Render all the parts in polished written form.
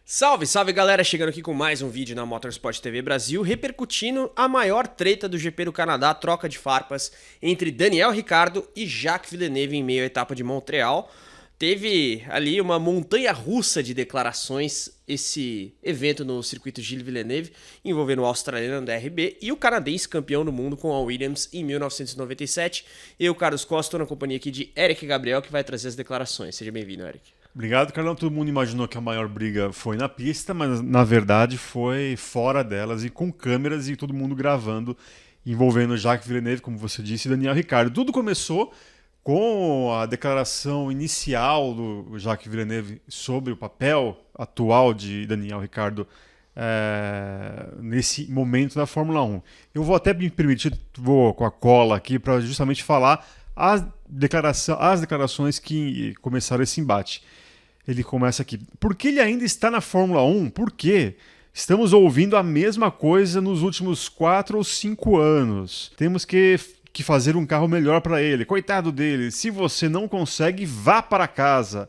Salve, salve galera, chegando aqui com mais um vídeo na Motorsport TV Brasil, repercutindo a maior treta do GP do Canadá, troca de farpas entre Daniel Ricciardo e Jacques Villeneuve em meio à etapa de Montreal. Teve ali uma montanha-russa de declarações, esse evento no circuito Gilles Villeneuve, envolvendo o australiano da RB e o canadense campeão do mundo com a Williams em 1997. Eu, Carlos Costa, estou na companhia aqui de Eric Gabriel, que vai trazer as declarações. Seja bem-vindo, Eric. Obrigado, Carlão. Todo mundo imaginou que a maior briga foi na pista, mas na verdade foi fora delas e com câmeras e todo mundo gravando, envolvendo Jacques Villeneuve, como você disse, e Daniel Ricciardo. Tudo começou com a declaração inicial do Jacques Villeneuve sobre o papel atual de Daniel Ricciardo nesse momento da Fórmula 1. Eu vou até me permitir, vou com a cola aqui para justamente falar as declarações que começaram esse embate. Ele começa aqui. Por que ele ainda está na Fórmula 1? Por quê? Estamos ouvindo a mesma coisa nos últimos 4 ou 5 anos. Temos que fazer um carro melhor para ele. Coitado dele. Se você não consegue, vá para casa.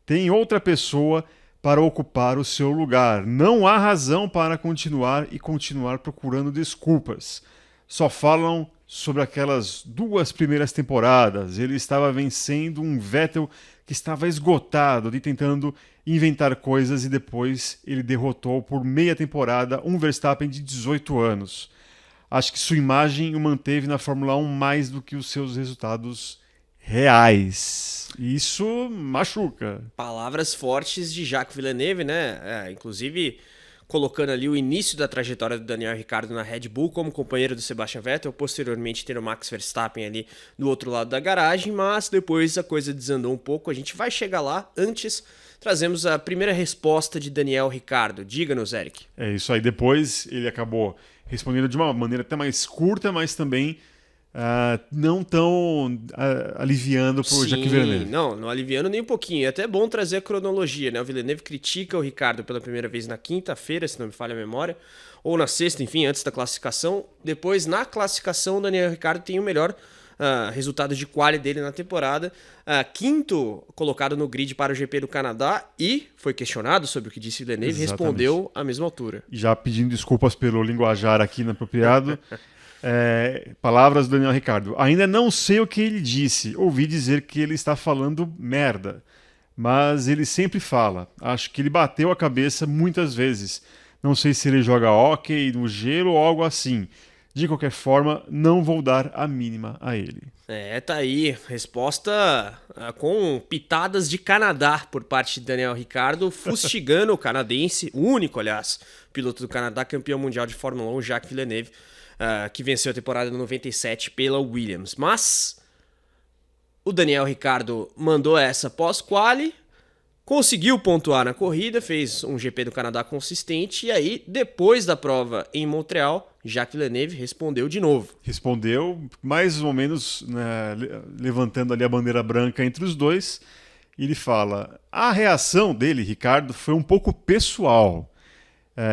Tem outra pessoa para ocupar o seu lugar. Não há razão para continuar procurando desculpas. Só falam sobre aquelas 2 primeiras temporadas. Ele estava vencendo um Vettel que estava esgotado de tentando inventar coisas e depois ele derrotou por meia temporada um Verstappen de 18 anos. Acho que sua imagem o manteve na Fórmula 1 mais do que os seus resultados reais. Isso machuca. Palavras fortes de Jacques Villeneuve, né? Inclusive colocando ali o início da trajetória do Daniel Ricciardo na Red Bull como companheiro do Sebastian Vettel, posteriormente ter o Max Verstappen ali do outro lado da garagem, mas depois a coisa desandou um pouco, a gente vai chegar lá. Antes, trazemos a primeira resposta de Daniel Ricciardo. Diga-nos, Eric. É isso aí, depois ele acabou respondendo de uma maneira até mais curta, mas também não tão aliviando para o Jacques Villeneuve. Não aliviando nem um pouquinho. É até bom trazer a cronologia, né? O Villeneuve critica o Ricciardo pela primeira vez na quinta-feira, se não me falha a memória, ou na sexta, enfim, antes da classificação. Depois, na classificação, o Daniel Ricciardo tem o melhor resultado de quali dele na temporada. Quinto colocado no grid para o GP do Canadá e foi questionado sobre o que disse Villeneuve e respondeu à mesma altura. Já pedindo desculpas pelo linguajar aqui inapropriado. Palavras do Daniel Ricciardo. Ainda não sei o que ele disse. Ouvi dizer que ele está falando merda. Mas ele sempre fala. Acho que ele bateu a cabeça muitas vezes. Não sei se ele joga hóquei no gelo ou algo assim. De qualquer forma, não vou dar a mínima a ele. Tá aí. Resposta com pitadas de Canadá por parte de Daniel Ricciardo, fustigando o canadense, o único, aliás, piloto do Canadá, campeão mundial de Fórmula 1, Jacques Villeneuve, que venceu a temporada de 97 pela Williams. Mas o Daniel Ricciardo mandou essa pós-quali, conseguiu pontuar na corrida, fez um GP do Canadá consistente, e aí, depois da prova em Montreal, Jacques Villeneuve respondeu de novo. Respondeu, mais ou menos, né, levantando ali a bandeira branca entre os dois. Ele fala, a reação dele, Ricciardo, foi um pouco pessoal.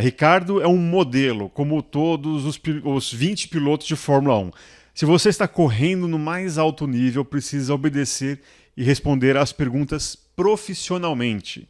Ricciardo é um modelo, como todos os 20 pilotos de Fórmula 1. Se você está correndo no mais alto nível, precisa obedecer e responder às perguntas profissionalmente.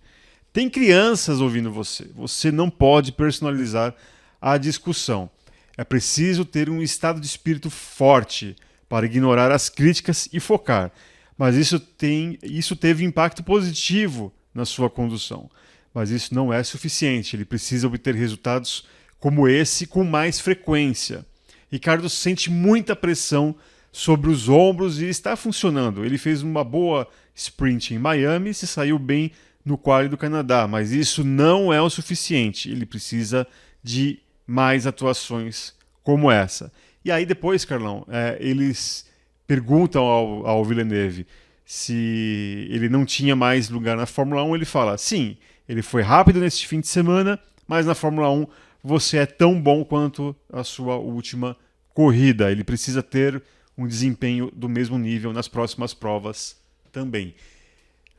Tem crianças ouvindo você. Você não pode personalizar a discussão. É preciso ter um estado de espírito forte para ignorar as críticas e focar. Mas isso teve impacto positivo na sua condução. Mas isso não é suficiente. Ele precisa obter resultados como esse com mais frequência. Ricciardo sente muita pressão sobre os ombros e está funcionando. Ele fez uma boa sprint em Miami e se saiu bem no quali do Canadá, mas isso não é o suficiente. Ele precisa de mais atuações como essa. E aí depois, Carlão, eles perguntam ao Villeneuve se ele não tinha mais lugar na Fórmula 1. Ele fala, sim, ele foi rápido neste fim de semana, mas na Fórmula 1 você é tão bom quanto a sua última corrida. Ele precisa ter um desempenho do mesmo nível nas próximas provas também.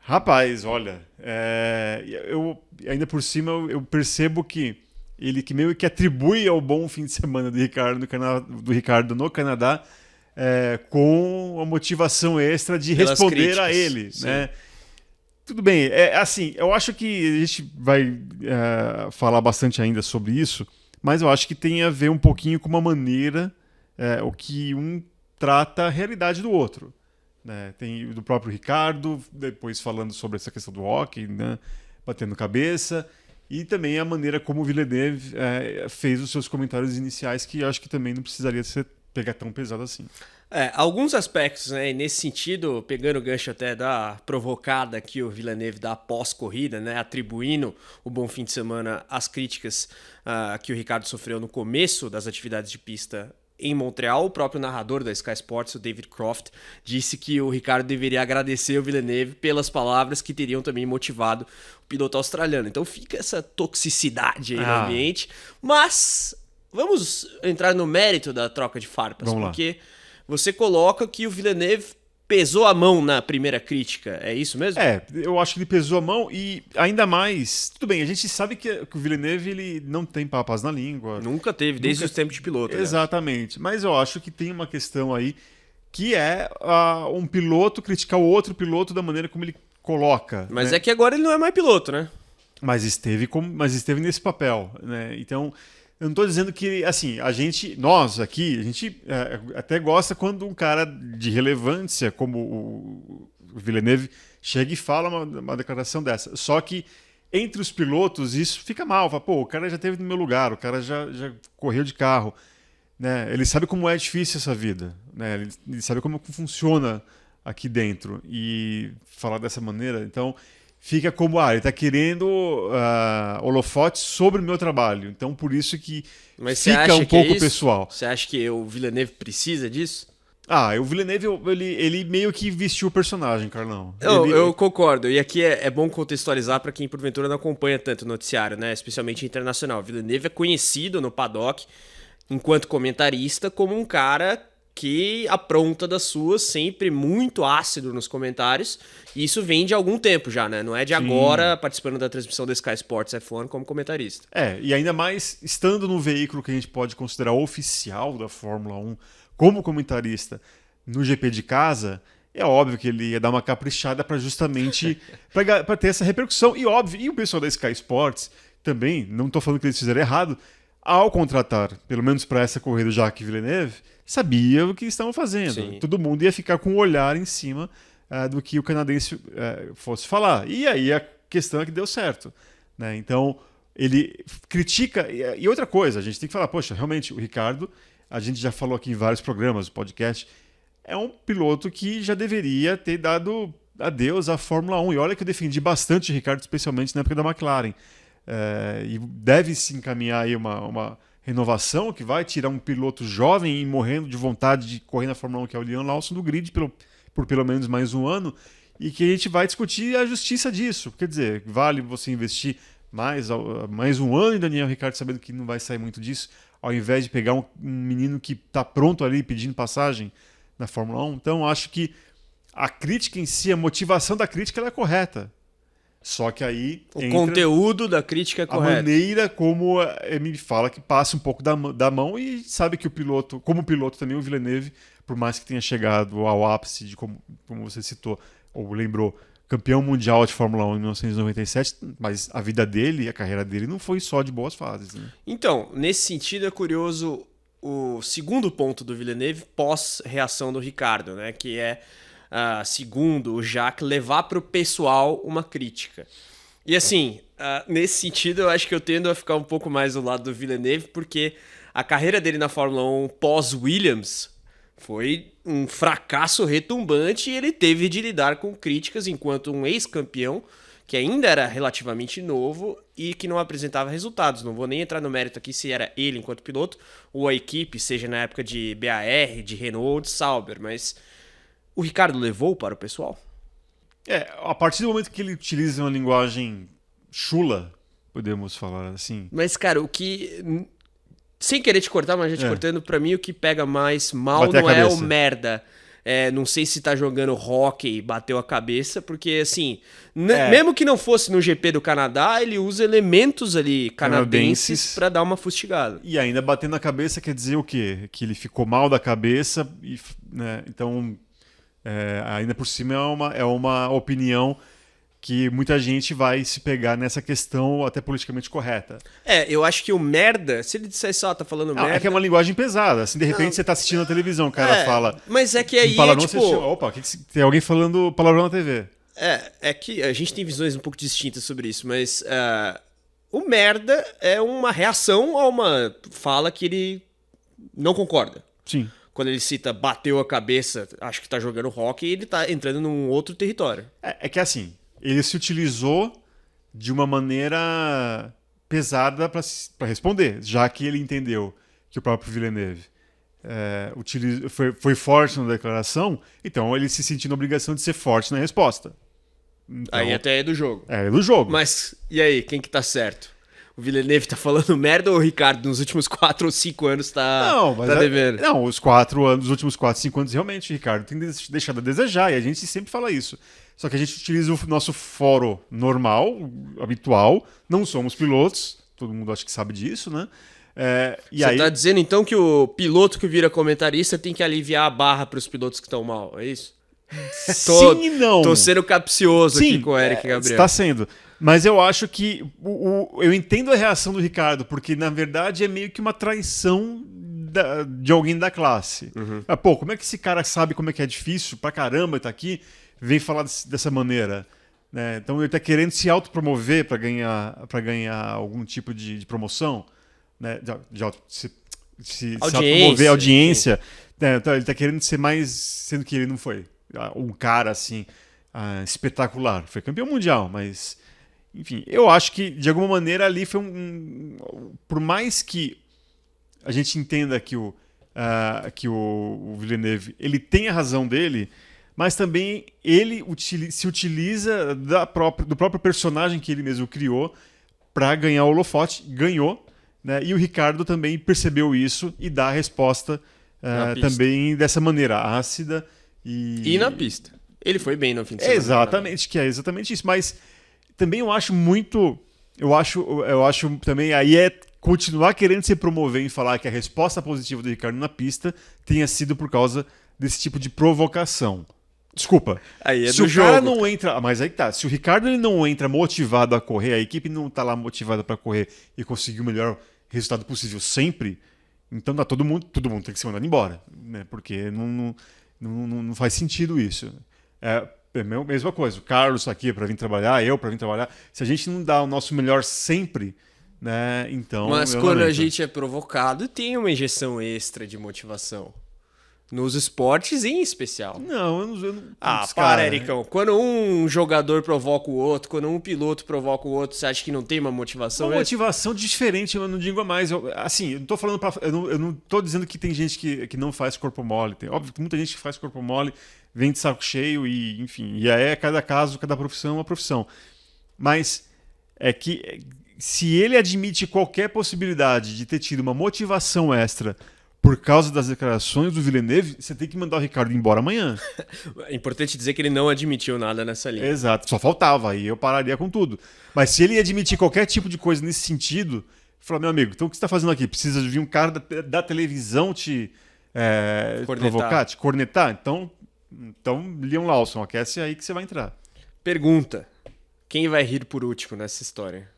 Rapaz, olha, eu ainda por cima eu percebo que ele que meio que atribui ao bom fim de semana do Ricciardo no Canadá com a motivação extra de Pelas responder críticas, a ele, sim. né? Tudo bem, assim, eu acho que a gente vai falar bastante ainda sobre isso, mas eu acho que tem a ver um pouquinho com uma maneira, o que um trata a realidade do outro. Né? Tem do próprio Ricardo, depois falando sobre essa questão do hockey, né? Batendo cabeça, e também a maneira como o Villeneuve fez os seus comentários iniciais, que eu acho que também não precisaria pegar tão pesado assim. Alguns aspectos, né? E nesse sentido, pegando o gancho até da provocada que o Villeneuve dá pós-corrida, né? Atribuindo o bom fim de semana às críticas que o Ricardo sofreu no começo das atividades de pista em Montreal, o próprio narrador da Sky Sports, o David Croft, disse que o Ricardo deveria agradecer o Villeneuve pelas palavras que teriam também motivado o piloto australiano. Então fica essa toxicidade aí no ambiente. Mas vamos entrar no mérito da troca de farpas, porque você coloca que o Villeneuve pesou a mão na primeira crítica, é isso mesmo? Eu acho que ele pesou a mão e ainda mais... Tudo bem, a gente sabe que o Villeneuve ele não tem papas na língua. Nunca teve, desde os tempos de piloto. Exatamente, mas eu acho que tem uma questão aí que é um piloto criticar o outro piloto da maneira como ele coloca. Mas né? É que agora ele não é mais piloto, né? Mas esteve nesse papel, né? Então... Eu não estou dizendo que, assim, nós aqui, a gente até gosta quando um cara de relevância, como o Villeneuve, chega e fala uma declaração dessa. Só que entre os pilotos isso fica mal. Fala, pô, o cara já esteve no meu lugar, o cara já correu de carro. Né? Ele sabe como é difícil essa vida. Né? Ele sabe como funciona aqui dentro. E falar dessa maneira, então... Fica como, ele está querendo holofote sobre o meu trabalho. Então, por isso que fica um pouco pessoal. Você acha que o Villeneuve precisa disso? O Villeneuve, ele meio que vestiu o personagem, Carlão. Eu concordo. E aqui é bom contextualizar para quem, porventura, não acompanha tanto o noticiário, né? Especialmente internacional. O Villeneuve é conhecido no paddock, enquanto comentarista, como um cara que apronta das suas, sempre muito ácido nos comentários, e isso vem de algum tempo já, né? Não é de agora, participando da transmissão da Sky Sports F1 como comentarista. E ainda mais estando no veículo que a gente pode considerar oficial da Fórmula 1 como comentarista no GP de casa, é óbvio que ele ia dar uma caprichada para justamente para ter essa repercussão. E óbvio, e o pessoal da Sky Sports também, não estou falando que eles fizeram errado, ao contratar, pelo menos para essa corrida, Jacques Villeneuve, sabia o que estavam fazendo. Sim. Todo mundo ia ficar com o olhar em cima do que o canadense fosse falar. E aí a questão é que deu certo. Né? Então, ele critica... E outra coisa, a gente tem que falar, poxa, realmente, o Ricardo, a gente já falou aqui em vários programas do podcast, é um piloto que já deveria ter dado adeus à Fórmula 1. E olha que eu defendi bastante o Ricardo, especialmente na época da McLaren. E deve se encaminhar aí uma renovação que vai tirar um piloto jovem e morrendo de vontade de correr na Fórmula 1, que é o Liam Lawson, do grid por pelo menos mais um ano, e que a gente vai discutir a justiça disso. Quer dizer, vale você investir mais um ano em Daniel Ricciardo sabendo que não vai sair muito disso, ao invés de pegar um menino que está pronto ali pedindo passagem na Fórmula 1? Então, acho que a crítica em si, a motivação da crítica, ela é correta. Só que aí o conteúdo da crítica é correto. A maneira como me fala que passa um pouco da mão, e sabe que o piloto, como piloto também, o Villeneuve, por mais que tenha chegado ao ápice de, como você citou, ou lembrou, campeão mundial de Fórmula 1 em 1997, mas a vida dele, a carreira dele não foi só de boas fases. Né? Então, nesse sentido é curioso o segundo ponto do Villeneuve pós-reação do Ricardo, né? Que é... segundo o Jacques, levar para o pessoal uma crítica. E assim, nesse sentido, eu acho que eu tendo a ficar um pouco mais do lado do Villeneuve, porque a carreira dele na Fórmula 1 pós-Williams foi um fracasso retumbante, e ele teve de lidar com críticas enquanto um ex-campeão que ainda era relativamente novo e que não apresentava resultados. Não vou nem entrar no mérito aqui se era ele enquanto piloto ou a equipe, seja na época de BAR, de Renault ou de Sauber, mas... O Ricardo levou para o pessoal? A partir do momento que ele utiliza uma linguagem chula, podemos falar assim. Mas, cara, o que... Sem querer te cortar, mas já te cortando, pra mim o que pega mais mal não é o merda. Não sei se tá jogando hóquei, bateu a cabeça, porque, assim, mesmo que não fosse no GP do Canadá, ele usa elementos ali canadenses pra dar uma fustigada. E ainda batendo a cabeça quer dizer o quê? Que ele ficou mal da cabeça, né? Então... ainda por cima é uma opinião que muita gente vai se pegar nessa questão até politicamente correta. Eu acho que o merda, se ele disser só, tá falando Não, merda... é que é uma linguagem pesada. Assim, de repente você tá assistindo a televisão, o cara fala... Mas é que aí Opa, tem alguém falando palavrão na TV. É que a gente tem visões um pouco distintas sobre isso, mas o merda é uma reação a uma fala que ele não concorda. Sim. Quando ele cita bateu a cabeça, acho que tá jogando hockey, ele tá entrando num outro território. É que assim, ele se utilizou de uma maneira pesada para responder, já que ele entendeu que o próprio Villeneuve foi forte na declaração, então ele se sentiu na obrigação de ser forte na resposta. Então, Aí até é do jogo. É do jogo. Mas, e aí, quem que tá certo? O Villeneuve tá falando merda ou o Ricardo nos últimos 4 ou 5 anos tá devendo? Não, os últimos 4, 5 anos, realmente, o Ricardo tem deixado a desejar, e a gente sempre fala isso. Só que a gente utiliza o nosso foro normal, habitual, não somos pilotos, todo mundo acho que sabe disso, né? Você tá dizendo então que o piloto que vira comentarista tem que aliviar a barra pros pilotos que estão mal, é isso? Sim e não. Tô sendo capcioso aqui com o Eric Gabriel. Está sendo. Mas eu acho que eu entendo a reação do Ricardo, porque na verdade é meio que uma traição de alguém da classe. Uhum. Como é que esse cara sabe como é que é difícil pra caramba estar aqui, vem falar dessa maneira? Né? Então ele tá querendo se autopromover para ganhar algum tipo de promoção, né? Se autopromover audiência. Né? Então ele tá querendo ser mais, sendo que ele não foi um cara assim espetacular. Foi campeão mundial, mas enfim, eu acho que de alguma maneira ali foi por mais que a gente entenda que o Villeneuve ele tem a razão dele, mas também ele se utiliza do próprio personagem que ele mesmo criou para ganhar o holofote, ganhou, né? E o Ricardo também percebeu isso e dá a resposta também dessa maneira ácida e na pista. Ele foi bem no fim de semana. Exatamente, que é exatamente isso. Mas também eu acho muito... Eu acho também... Aí é continuar querendo se promover em falar que a resposta positiva do Ricardo na pista tenha sido por causa desse tipo de provocação. Desculpa. Aí é se do o jogo. cara não entra... Mas aí tá. Se o Ricardo ele não entra motivado a correr, a equipe não tá lá motivada para correr e conseguir o melhor resultado possível sempre, então todo mundo tem que ser mandado embora. Né? Porque não faz sentido isso. É a mesma coisa. O Carlos tá aqui para vir trabalhar, eu para vir trabalhar. Se a gente não dá o nosso melhor sempre, né? Então. Mas quando a gente é provocado, tem uma injeção extra de motivação. Nos esportes em especial. Não, eu não. Para, Ericão. Quando um jogador provoca o outro, quando um piloto provoca o outro, você acha que não tem uma motivação? Uma motivação diferente, eu não digo a mais. Eu não tô falando eu não tô dizendo que tem gente que não faz corpo mole. Óbvio que muita gente que faz corpo mole vem de saco cheio e, enfim, e aí cada caso, cada profissão é uma profissão. Mas é que se ele admite qualquer possibilidade de ter tido uma motivação extra por causa das declarações do Villeneuve, você tem que mandar o Ricardo embora amanhã. É importante dizer que ele não admitiu nada nessa linha. Exato, só faltava, aí eu pararia com tudo. Mas se ele admitir qualquer tipo de coisa nesse sentido, falar, meu amigo, então o que você está fazendo aqui? Precisa vir um cara da televisão te provocar, te cornetar? Então, Liam Lawson, aquece aí que você vai entrar. Pergunta, quem vai rir por último nessa história?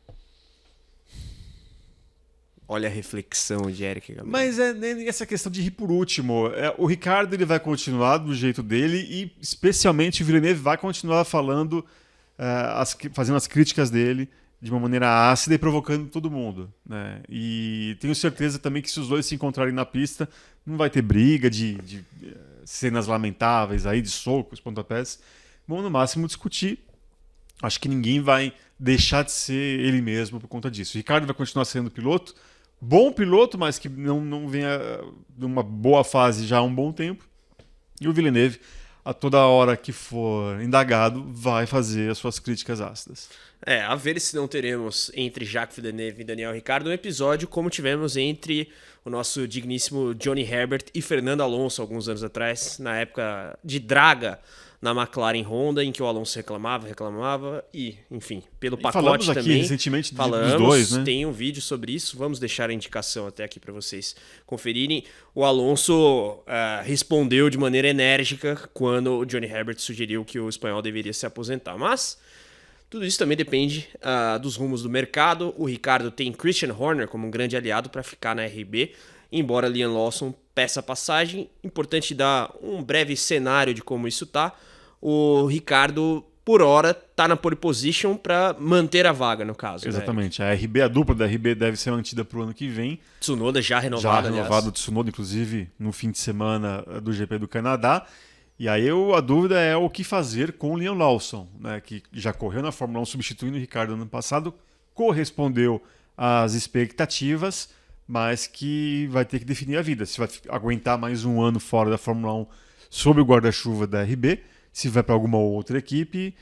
Olha a reflexão de Eric Gabriel. Mas essa questão de rir por último. O Ricardo ele vai continuar do jeito dele e, especialmente, o Villeneuve vai continuar falando, fazendo as críticas dele de uma maneira ácida e provocando todo mundo. Né? E tenho certeza também que se os dois se encontrarem na pista, não vai ter briga de cenas lamentáveis aí, de socos, pontapés. Vão, no máximo, discutir. Acho que ninguém vai deixar de ser ele mesmo por conta disso. O Ricardo vai continuar sendo piloto, bom piloto, mas que não venha numa boa fase já há um bom tempo. E o Villeneuve, a toda hora que for indagado, vai fazer as suas críticas ácidas. A ver se não teremos entre Jacques Villeneuve e Daniel Ricciardo um episódio como tivemos entre o nosso digníssimo Johnny Herbert e Fernando Alonso alguns anos atrás, na época de draga na McLaren Honda, em que o Alonso reclamava e, enfim, pelo pacote falamos aqui também. Recentemente falamos, dos dois, né? Tem um vídeo sobre isso, vamos deixar a indicação até aqui para vocês conferirem. O Alonso respondeu de maneira enérgica quando o Johnny Herbert sugeriu que o espanhol deveria se aposentar, mas Tudo isso também depende dos rumos do mercado. O Ricardo tem Christian Horner como um grande aliado para ficar na RB, embora Liam Lawson peça passagem. Importante dar um breve cenário de como isso tá. O Ricardo, por hora, tá na pole position para manter a vaga, no caso. Exatamente. Né? A dupla da RB deve ser mantida para o ano que vem. Tsunoda já renovado, o Tsunoda, inclusive, no fim de semana do GP do Canadá. E aí a dúvida é o que fazer com o Liam Lawson, né, que já correu na Fórmula 1 substituindo o Ricardo no ano passado, correspondeu às expectativas, mas que vai ter que definir a vida. Se vai aguentar mais um ano fora da Fórmula 1 sob o guarda-chuva da RB, se vai para alguma outra equipe,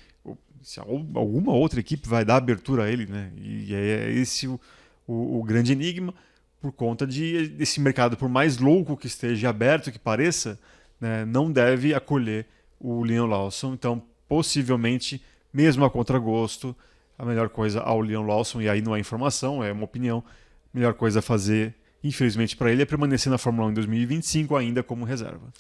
se alguma outra equipe vai dar abertura a ele, né? E é esse o grande enigma, por conta desse mercado, por mais louco que esteja, aberto que pareça, né, não deve acolher o Liam Lawson. Então, possivelmente, mesmo a contragosto, a melhor coisa ao Liam Lawson, e aí não é informação, é uma opinião, a melhor coisa a fazer, infelizmente para ele, é permanecer na Fórmula 1 em 2025 ainda como reserva.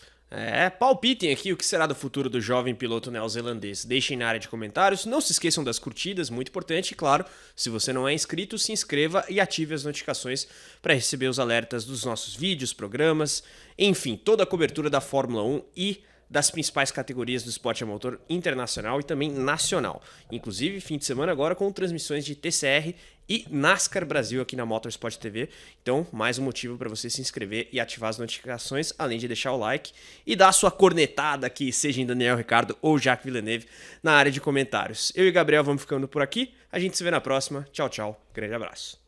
Palpitem aqui o que será do futuro do jovem piloto neozelandês. Deixem na área de comentários. Não se esqueçam das curtidas, muito importante. E claro, se você não é inscrito, se inscreva e ative as notificações para receber os alertas dos nossos vídeos, programas, enfim, toda a cobertura da Fórmula 1 e das principais categorias do esporte a motor internacional e também nacional. Inclusive, fim de semana agora com transmissões de TCR e NASCAR Brasil aqui na Motorsport TV. Então, mais um motivo para você se inscrever e ativar as notificações, além de deixar o like e dar a sua cornetada aqui, seja em Daniel Ricciardo ou Jacques Villeneuve, na área de comentários. Eu e Gabriel vamos ficando por aqui. A gente se vê na próxima. Tchau, tchau. Grande abraço.